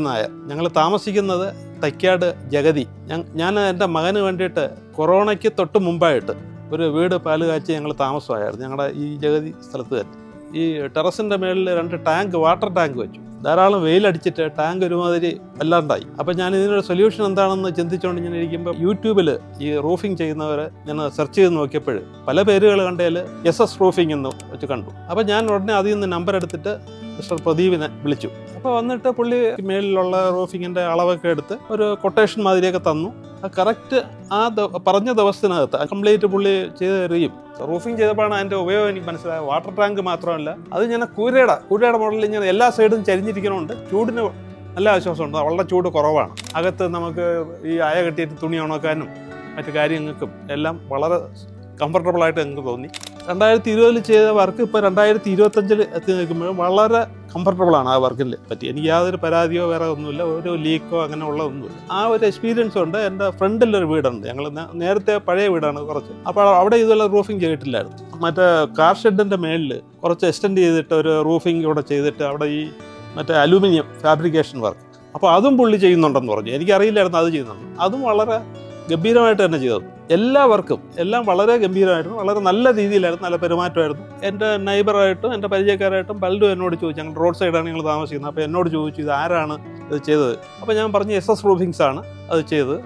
നായർ. ഞങ്ങൾ താമസിക്കുന്നത് തൈക്കാട് ജഗതി. ഞാൻ എൻ്റെ മകന് വേണ്ടിയിട്ട് കൊറോണയ്ക്ക് തൊട്ട് മുമ്പായിട്ട് ഒരു വീട് പാല് കാച്ചി ഞങ്ങൾ താമസമായിരുന്നു ഞങ്ങളുടെ ഈ ജഗതി സ്ഥലത്ത് തന്നെ. ഈ ടെറസിൻ്റെ മേളിൽ 2 ടാങ്ക് വാട്ടർ ടാങ്ക് വെച്ചു. ധാരാളം വെയിലടിച്ചിട്ട് ടാങ്ക് ഒരുമാതിരി വല്ലാണ്ടായി. അപ്പം ഞാൻ ഇതിനൊരു സൊല്യൂഷൻ എന്താണെന്ന് ചിന്തിച്ചുകൊണ്ട് ഇങ്ങനെ ഇരിക്കുമ്പോൾ യൂട്യൂബിൽ ഈ റൂഫിംഗ് ചെയ്യുന്നവരെ ഞാൻ സെർച്ച് ചെയ്ത് നോക്കിയപ്പോൾ പല പേരുകൾ കണ്ടതിൽ SS റൂഫിംഗ് എന്ന് വെച്ച് കണ്ടു. അപ്പം ഞാൻ ഉടനെ അതിൽ നിന്ന് നമ്പർ എടുത്തിട്ട് മിസ്റ്റർ പ്രദീപിനെ വിളിച്ചു. അപ്പോൾ വന്നിട്ട് പുള്ളി മേളിലുള്ള റൂഫിങ്ങിൻ്റെ അളവൊക്കെ എടുത്ത് ഒരു കൊട്ടേഷൻ മാതിരിയൊക്കെ തന്നു. കറക്റ്റ് പറഞ്ഞ ദിവസത്തിനകത്ത് കംപ്ലീറ്റ് പുള്ളി ചെയ്ത് തരികയും. റൂഫിംഗ് ചെയ്തപ്പോഴാണ് അതിൻ്റെ ഉപയോഗം എനിക്ക് മനസ്സിലായത്. വാട്ടർ ടാങ്ക് മാത്രമല്ല, അത് ഇങ്ങനെ കൂരയുടെ മോഡലിൽ ഇങ്ങനെ എല്ലാ സൈഡും ചരിഞ്ഞിരിക്കണമുണ്ട്. ചൂടിന് നല്ല ആശ്വാസമുണ്ട്. വളരെ ചൂട് കുറവാണ്. അകത്ത് നമുക്ക് ഈ അയ കെട്ടിയിട്ട് തുണി ഉണക്കാനും മറ്റു കാര്യങ്ങൾക്കും എല്ലാം വളരെ കംഫർട്ടബിളായിട്ട് എനിക്ക് തോന്നി. 2020 ചെയ്ത വർക്ക് ഇപ്പോൾ 2025 എത്തി നിൽക്കുമ്പോഴും വളരെ കംഫർട്ടബിളാണ് ആ വർക്കിനെ പറ്റി. എനിക്ക് യാതൊരു പരാതിയോ വേറെ ഒന്നുമില്ല, ഒരു ലീക്കോ അങ്ങനെ ഉള്ളതൊന്നുമില്ല. ആ ഒരു എക്സ്പീരിയൻസ് ഉണ്ട്. എൻ്റെ ഫ്രണ്ടിലൊരു വീടുണ്ട്, ഞങ്ങൾ നേരത്തെ പഴയ വീടാണ് കുറച്ച്. അപ്പോൾ അവിടെ ഇതുപോലെ റൂഫിംഗ് ചെയ്തിട്ടില്ലായിരുന്നു. മറ്റേ കാർ ഷെഡിൻ്റെ മേളിൽ കുറച്ച് എക്സ്റ്റെൻഡ് ചെയ്തിട്ട് ഒരു റൂഫിംഗ് കൂടെ ചെയ്തിട്ട് അവിടെ ഈ മറ്റേ അലൂമിനിയം ഫാബ്രിക്കേഷൻ വർക്ക്, അപ്പോൾ അതും പുള്ളി ചെയ്യുന്നുണ്ടെന്ന് പറഞ്ഞു. എനിക്കറിയില്ലായിരുന്നു അത് ചെയ്യുന്നുണ്ട്. അതും വളരെ ഗംഭീരമായിട്ട് തന്നെ ചെയ്തത്. എല്ലാ വർക്കും എല്ലാം വളരെ ഗംഭീരമായിരുന്നു, വളരെ നല്ല രീതിയിലായിരുന്നു, നല്ല പെരുമാറ്റമായിരുന്നു. എൻ്റെ നൈബറായിട്ടും എൻ്റെ പരിചയക്കാരായിട്ടും പലരും എന്നോട് ചോദിച്ചു. ഞങ്ങൾ റോഡ് സൈഡാണ് ഞങ്ങൾ താമസിക്കുന്നത്. അപ്പോൾ എന്നോട് ചോദിച്ചു ഇത് ആരാണ് ഇത് ചെയ്തത്. അപ്പോൾ ഞാൻ പറഞ്ഞു SS റൂഫിങ്സ് ആണ് അത് ചെയ്തത്.